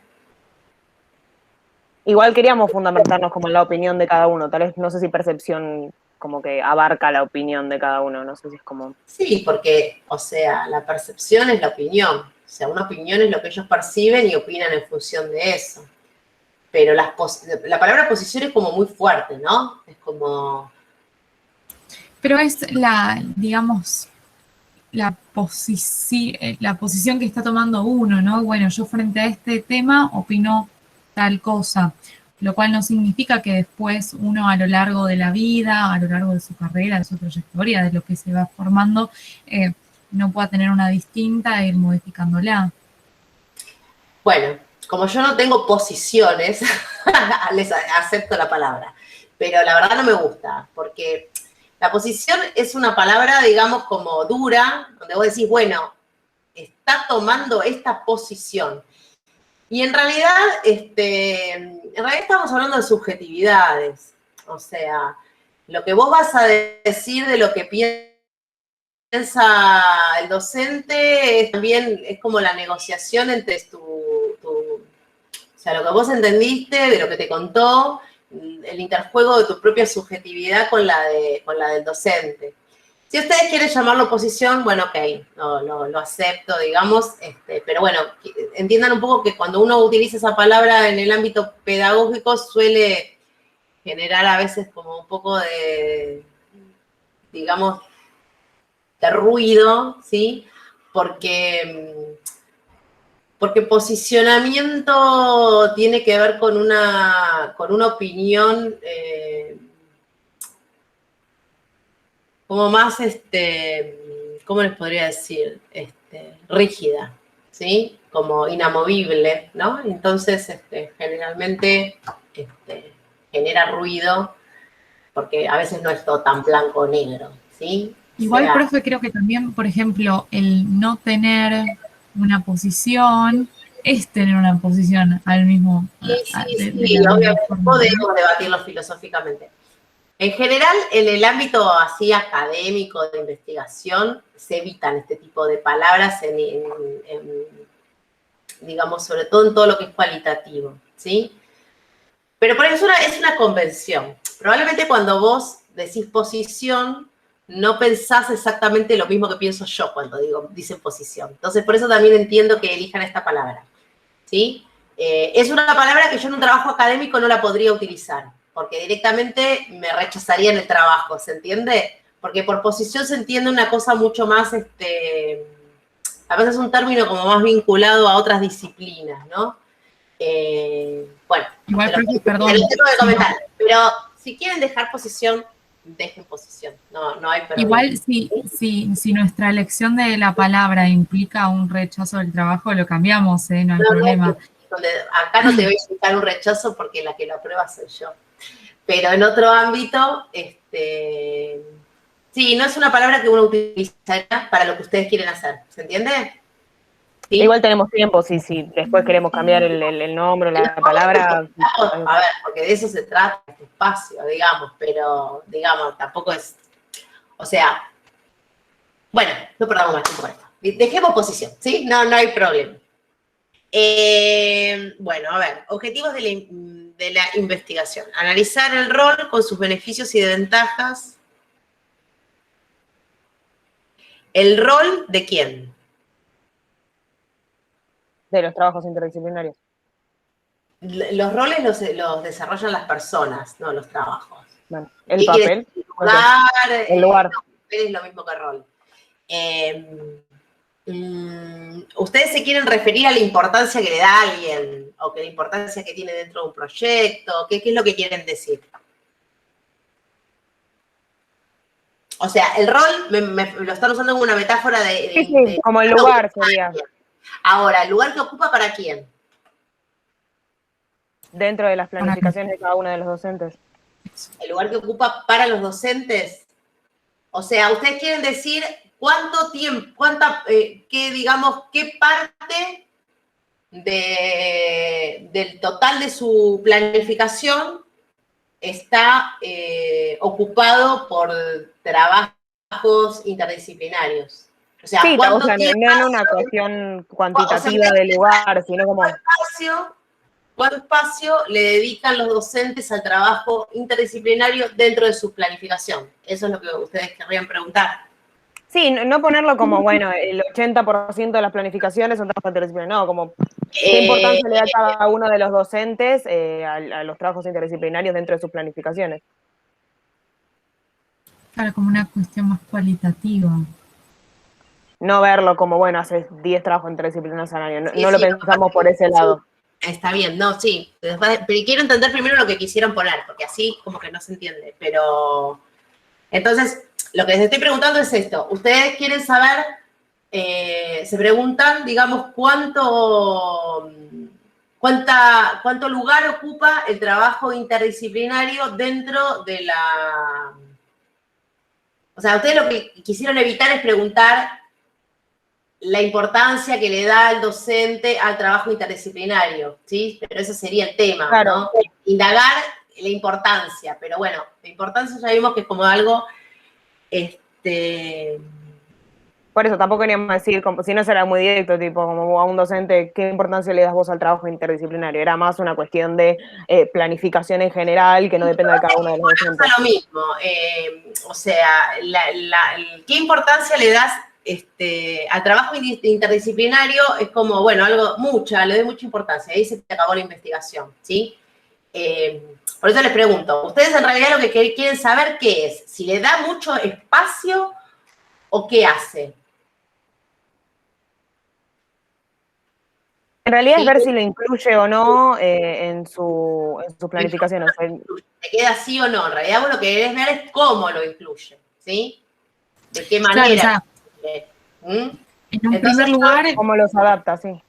Igual queríamos fundamentarnos como en la opinión de cada uno, tal vez no sé si percepción como que abarca la opinión de cada uno, no sé si es como... Sí, porque, o sea, la percepción es la opinión. O sea, una opinión es lo que ellos perciben y opinan en función de eso. Pero la palabra posición es como muy fuerte, ¿no? Es como... Pero es digamos, la posición que está tomando uno, ¿no? Bueno, yo frente a este tema opino tal cosa, lo cual no significa que después uno a lo largo de la vida, a lo largo de su carrera, de su trayectoria, de lo que se va formando, no pueda tener una distinta e ir modificándola. Bueno, como yo no tengo posiciones, les acepto la palabra, pero la verdad no me gusta, porque la posición es una palabra, digamos, como dura, donde vos decís, bueno, está tomando esta posición. Y en realidad estamos hablando de subjetividades. O sea, lo que vos vas a decir de lo que piensa el docente también es como la negociación entre o sea, lo que vos entendiste, de lo que te contó, el interjuego de tu propia subjetividad con la del docente. Si ustedes quieren llamarlo oposición, bueno, ok, lo acepto, digamos, pero bueno, entiendan un poco que cuando uno utiliza esa palabra en el ámbito pedagógico suele generar a veces como un poco de, digamos, de ruido, ¿sí? Porque posicionamiento tiene que ver con una opinión como más, ¿cómo les podría decir? Rígida, ¿sí? Como inamovible, ¿no? Entonces, generalmente genera ruido porque a veces no es todo tan blanco o negro, ¿sí? Igual, profe, creo que también, por ejemplo, el no tener una posición es tener una posición al mismo... Sí, obviamente podemos debatirlo filosóficamente. En general, en el ámbito así académico de investigación, se evitan este tipo de palabras, digamos, sobre todo en todo lo que es cualitativo, ¿sí? Pero por eso es una convención. Probablemente cuando vos decís posición, no pensás exactamente lo mismo que pienso yo cuando dicen posición. Entonces, por eso también entiendo que elijan esta palabra, ¿sí? Es una palabra que yo en un trabajo académico no la podría utilizar, porque directamente me rechazaría en el trabajo, ¿se entiende? Porque por posición se entiende una cosa mucho más, a veces es un término como más vinculado a otras disciplinas, ¿no? Bueno, igual, profe, perdón. Tengo que comentar, pero si quieren dejar posición, dejen posición, no hay problema. Igual si nuestra elección de la palabra implica un rechazo del trabajo, lo cambiamos, no hay problema. Acá no te voy a implicar un rechazo porque la que lo aprueba soy yo. pero en otro ámbito, sí, no es una palabra que uno utilizaría para lo que ustedes quieren hacer, ¿se entiende? ¿Sí? Igual tenemos tiempo, si después queremos cambiar el nombre o la palabra. A ver, porque de eso se trata este espacio, digamos, pero, digamos, tampoco es, o sea, bueno, no perdamos más tiempo con esto. Dejemos posición, ¿sí? No hay problema. Bueno, a ver, objetivos de la investigación. Analizar el rol con sus beneficios y desventajas. ¿El rol de quién? De los trabajos interdisciplinarios. Los roles los desarrollan las personas, no los trabajos. Bueno, el papel. El lugar. No, papel es lo mismo que rol. ¿Ustedes se quieren referir a la importancia que le da a alguien? ¿O que la importancia que tiene dentro de un proyecto? ¿Qué es lo que quieren decir? O sea, el rol lo están usando como una metáfora de como el lugar sería. Ahora, ¿el lugar que ocupa para quién? Dentro de las planificaciones de cada uno de los docentes. El lugar que ocupa para los docentes. O sea, ustedes quieren decir cuánto tiempo, qué parte del total de su planificación está ocupado por trabajos interdisciplinarios. O sea, sí, no en una cuestión cuantitativa del lugar, sino como... ¿Cuánto espacio le dedican los docentes al trabajo interdisciplinario dentro de su planificación? Eso es lo que ustedes querrían preguntar. Sí, no ponerlo como, bueno, el 80% de las planificaciones son trabajos interdisciplinarios, no, como qué importancia le da cada uno de los docentes a los trabajos interdisciplinarios dentro de sus planificaciones. Claro, como una cuestión más cualitativa. No verlo como, bueno, haces 10 trabajos interdisciplinarios al año, no lo pensamos por ese sí. lado. Está bien, no, sí. Pero quiero entender primero lo que quisieron poner, porque así como que no se entiende. Pero, entonces, lo que les estoy preguntando es esto. Ustedes quieren saber, se preguntan, digamos, cuánto lugar ocupa el trabajo interdisciplinario dentro de la... O sea, ustedes lo que quisieron evitar es preguntar la importancia que le da el docente al trabajo interdisciplinario, ¿sí? Pero ese sería el tema, claro, ¿no? Indagar la importancia, pero bueno, la importancia ya vimos que es como algo, Por eso tampoco queríamos decir, como, si no será muy directo, tipo, como a un docente, ¿qué importancia le das vos al trabajo interdisciplinario? Era más una cuestión de planificación en general, que no depende de cada uno de los docentes. Lo mismo, o sea, ¿qué importancia le das al trabajo interdisciplinario? Es como, bueno, le doy mucha importancia, ahí se te acabó la investigación, ¿sí? Por eso les pregunto, ustedes en realidad lo que quieren saber qué es, si le da mucho espacio o qué hace. En realidad es ver si lo incluye o no en su planificación. O sea, ¿te queda sí o no? En realidad vos lo que querés ver es cómo lo incluye, ¿sí? ¿De qué manera? Claro, en un primer lugar... ¿Cómo los adapta? Sí.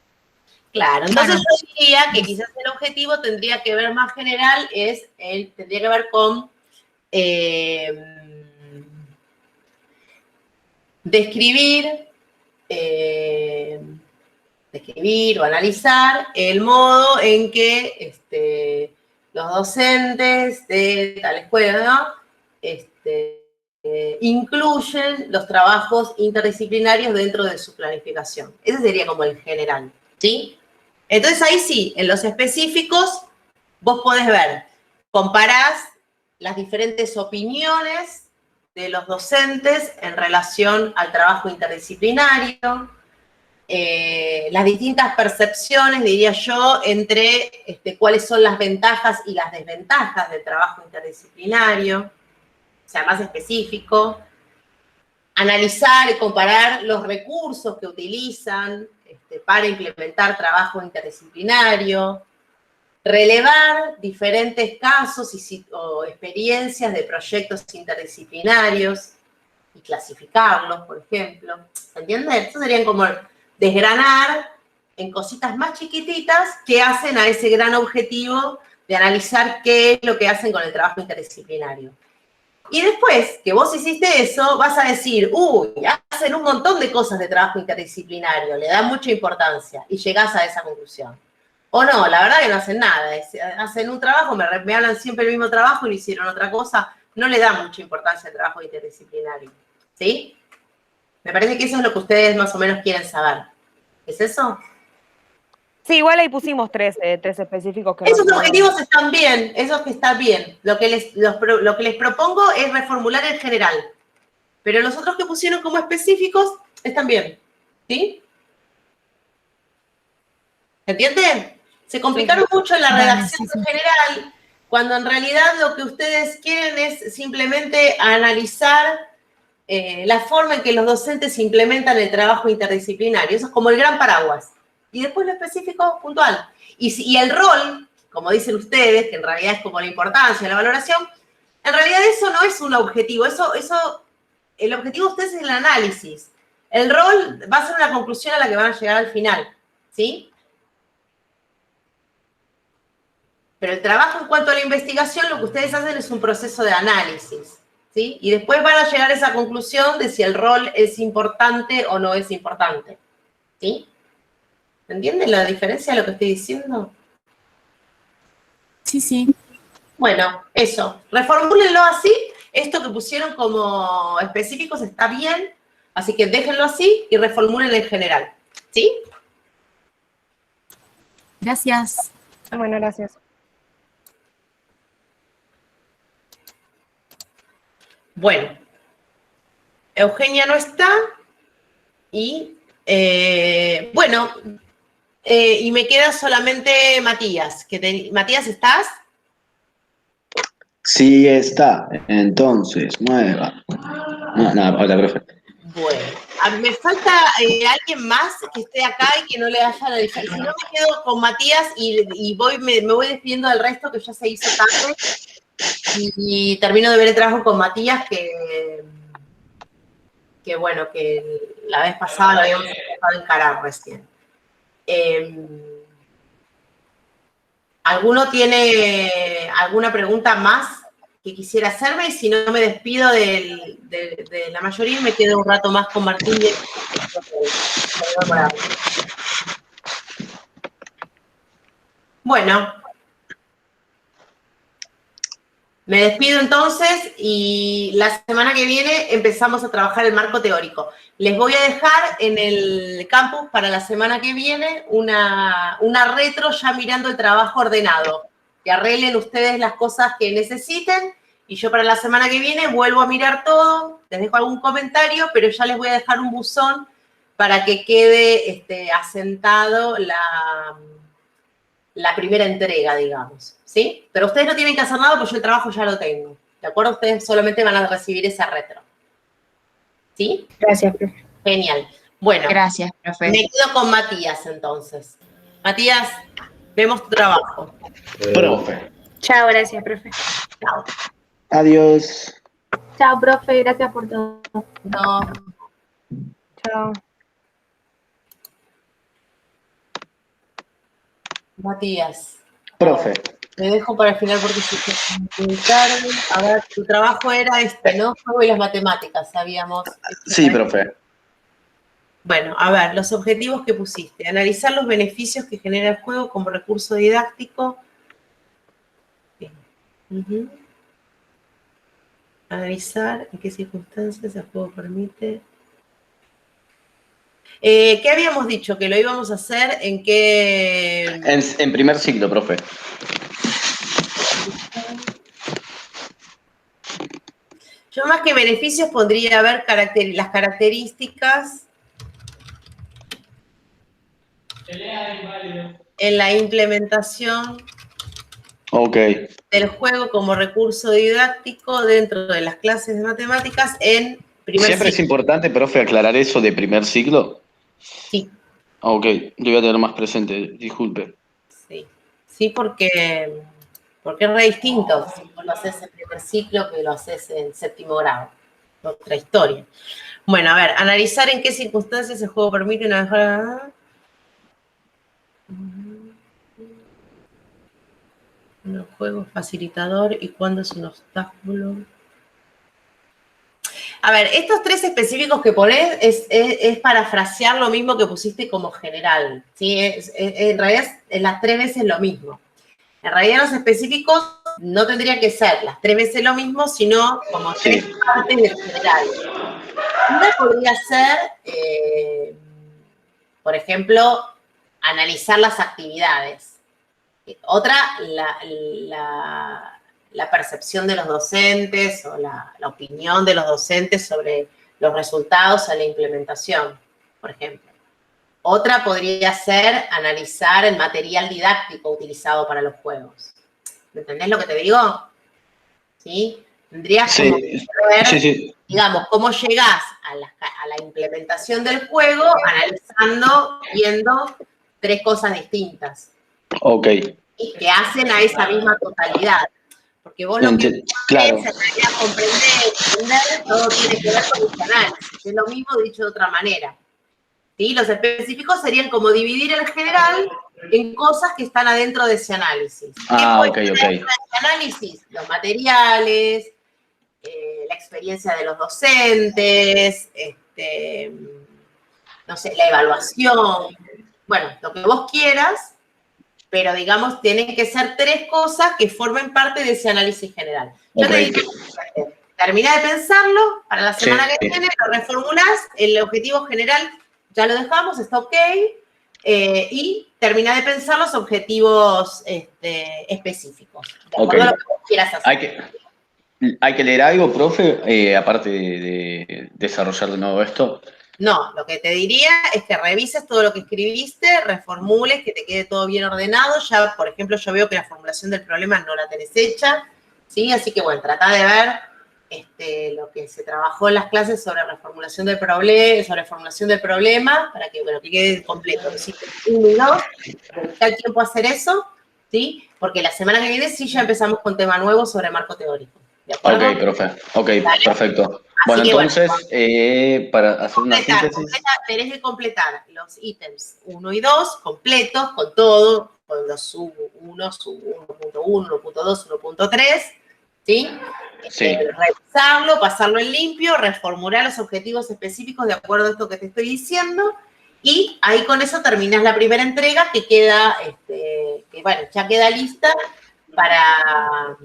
Claro, entonces yo diría que quizás el objetivo tendría que ver más general, tendría que ver con describir o analizar el modo en que los docentes de tal escuela, ¿no? Incluyen los trabajos interdisciplinarios dentro de su planificación. Ese sería como el general, ¿sí? Entonces ahí sí, en los específicos, vos podés ver, comparás las diferentes opiniones de los docentes en relación al trabajo interdisciplinario, las distintas percepciones, diría yo, entre cuáles son las ventajas y las desventajas del trabajo interdisciplinario, o sea, más específico, analizar y comparar los recursos que utilizan para implementar trabajo interdisciplinario, relevar diferentes casos o experiencias de proyectos interdisciplinarios y clasificarlos, por ejemplo. ¿Se entiende? Estos serían como desgranar en cositas más chiquititas que hacen a ese gran objetivo de analizar qué es lo que hacen con el trabajo interdisciplinario. Y después que vos hiciste eso, vas a decir, uy, hacen un montón de cosas de trabajo interdisciplinario, le dan mucha importancia, y llegás a esa conclusión. O no, la verdad que no hacen nada, hacen un trabajo, me hablan siempre el mismo trabajo y no hicieron otra cosa, no le da mucha importancia al trabajo interdisciplinario, ¿sí? Me parece que eso es lo que ustedes más o menos quieren saber. ¿Es eso? Sí, igual ahí pusimos tres específicos que Esos más o menos- objetivos están bien, esos que están bien. Lo que les propongo es reformular el general. Pero los otros que pusieron como específicos están bien. ¿Sí? ¿Entienden? Se complicaron mucho en la Vale, redacción sí, sí. en general, cuando en realidad lo que ustedes quieren es simplemente analizar la forma en que los docentes implementan el trabajo interdisciplinario. Eso es como el gran paraguas. Y después lo específico puntual. Y el rol, como dicen ustedes, que en realidad es como la importancia, la valoración, en realidad eso no es un objetivo. El objetivo de ustedes es el análisis. El rol va a ser una conclusión a la que van a llegar al final. ¿Sí? Pero el trabajo en cuanto a la investigación, lo que ustedes hacen es un proceso de análisis. ¿Sí? Y después van a llegar a esa conclusión de si el rol es importante o no es importante. ¿Sí? ¿Entienden la diferencia de lo que estoy diciendo? Sí, sí. Bueno, eso. Reformúlenlo así. Esto que pusieron como específicos está bien. Así que déjenlo así y reformulen en general. ¿Sí? Gracias. Bueno, gracias. Bueno. Eugenia no está. Y, bueno, y me queda solamente Matías. Matías, ¿estás? Sí está. Entonces, nueva. No, nada, hola, profe. Bueno, me falta alguien más que esté acá y que no le haya dejado. Si no, me quedo con Matías y me voy despidiendo del resto que ya se hizo tarde. Y termino de ver el trabajo con Matías, que bueno, que la vez pasada lo habíamos empezado a encarar recién. ¿Alguno tiene alguna pregunta más que quisiera hacerme? Y si no, me despido de la mayoría y me quedo un rato más con Martín. Bueno, me despido entonces y la semana que viene empezamos a trabajar el marco teórico. Les voy a dejar en el campus para la semana que viene una retro ya mirando el trabajo ordenado. Que arreglen ustedes las cosas que necesiten y yo para la semana que viene vuelvo a mirar todo, les dejo algún comentario, pero ya les voy a dejar un buzón para que quede asentado la primera entrega, digamos, ¿sí? Pero ustedes no tienen que hacer nada porque yo el trabajo ya lo tengo, ¿de acuerdo? Ustedes solamente van a recibir esa retro, ¿sí? Gracias, profe. Genial. Bueno, Gracias, profe. me quedo con Matías entonces. Matías, vemos tu trabajo. Profe. Chao, gracias, profe. Chao. Adiós. Chao, profe, gracias por todo. No. Chao. Matías. Profe. Me dejo para el final porque se me tarde. A ver, tu trabajo era ¿no? Juego y las matemáticas, sabíamos. Sí, profe. Bueno, a ver, los objetivos que pusiste. Analizar los beneficios que genera el juego como recurso didáctico. Bien. Analizar en qué circunstancias el juego permite. ¿Qué habíamos dicho? Que lo íbamos a hacer en qué... En primer ciclo, profe. Yo más que beneficios pondría ver las características en la implementación del juego como recurso didáctico dentro de las clases de matemáticas en primer ¿Siempre ciclo. es importante, profe, aclarar eso de primer ciclo? Sí. Ok, lo voy a tener más presente, disculpe. Sí, porque es re distinto si vos lo haces en primer ciclo que lo haces en séptimo grado. Otra historia. Bueno, a ver, analizar en qué circunstancias el juego permite una mejora. el juego facilitador y cuándo es un obstáculo. A ver, estos 3 específicos que ponés es parafrasear lo mismo que pusiste como general, ¿sí? En realidad es las 3 veces lo mismo. En realidad los específicos no tendría que ser las 3 veces lo mismo, sino como 3 partes del general. Una podría ser, por ejemplo, analizar las actividades. Otra, la percepción de los docentes o la opinión de los docentes sobre los resultados a la implementación, por ejemplo. Otra podría ser analizar el material didáctico utilizado para los juegos. ¿Me entendés lo que te digo? ¿Sí? Tendrías como que ver, digamos, cómo llegás a la implementación del juego analizando, viendo 3 cosas distintas. Ok. Y que hacen a esa misma totalidad. Porque vos lo que claro. en realidad comprender, todo tiene que ver con el análisis. Es lo mismo dicho de otra manera. ¿Sí? Los específicos serían como dividir el general en cosas que están adentro de ese análisis. Ok. Dentro de ese análisis, los materiales, la experiencia de los docentes, no sé, la evaluación, bueno, lo que vos quieras, pero digamos, tienen que ser 3 cosas que formen parte de ese análisis general. Yo te digo, termina de pensarlo, para la semana que viene lo reformulás, el objetivo general ya lo dejamos, está ok, y termina de pensar los objetivos específicos, de acuerdo a lo que vos quieras hacer. ¿Hay que leer algo, profe, aparte de desarrollar de nuevo esto? No, lo que te diría es que revises todo lo que escribiste, reformules, que te quede todo bien ordenado. Ya, por ejemplo, yo veo que la formulación del problema no la tenés hecha, ¿sí? Así que, bueno, trata de ver lo que se trabajó en las clases sobre reformulación del problema, para que, bueno, que quede completo. ¿Sí? 1 y 2, dedica el tiempo a hacer eso, ¿sí? Porque la semana que viene sí ya empezamos con tema nuevo sobre marco teórico. ¿De acuerdo? Ok, profe. Ok, ¿vale? Perfecto. Bueno, que, entonces, para hacer una síntesis... Tenés que completar los ítems 1 y 2 completos, con todo, con los sub 1, sub 1.1, 1.2, 1.3, ¿sí? Revisarlo, pasarlo en limpio, reformular los objetivos específicos de acuerdo a esto que te estoy diciendo, y ahí con eso terminas la primera entrega que queda, que bueno, ya queda lista para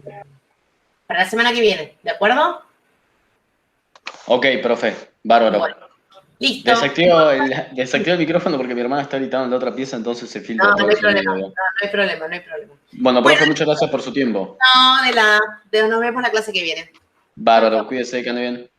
la semana que viene, ¿de acuerdo? Ok, profe, bárbaro. Bueno, listo. Desactivo el micrófono porque mi hermana está gritando en la otra pieza, entonces se filtra todo. No hay problema. Bueno, profe, muchas gracias por su tiempo. No, de nada. Nos vemos la clase que viene. Bárbaro, cuídese, que ande bien.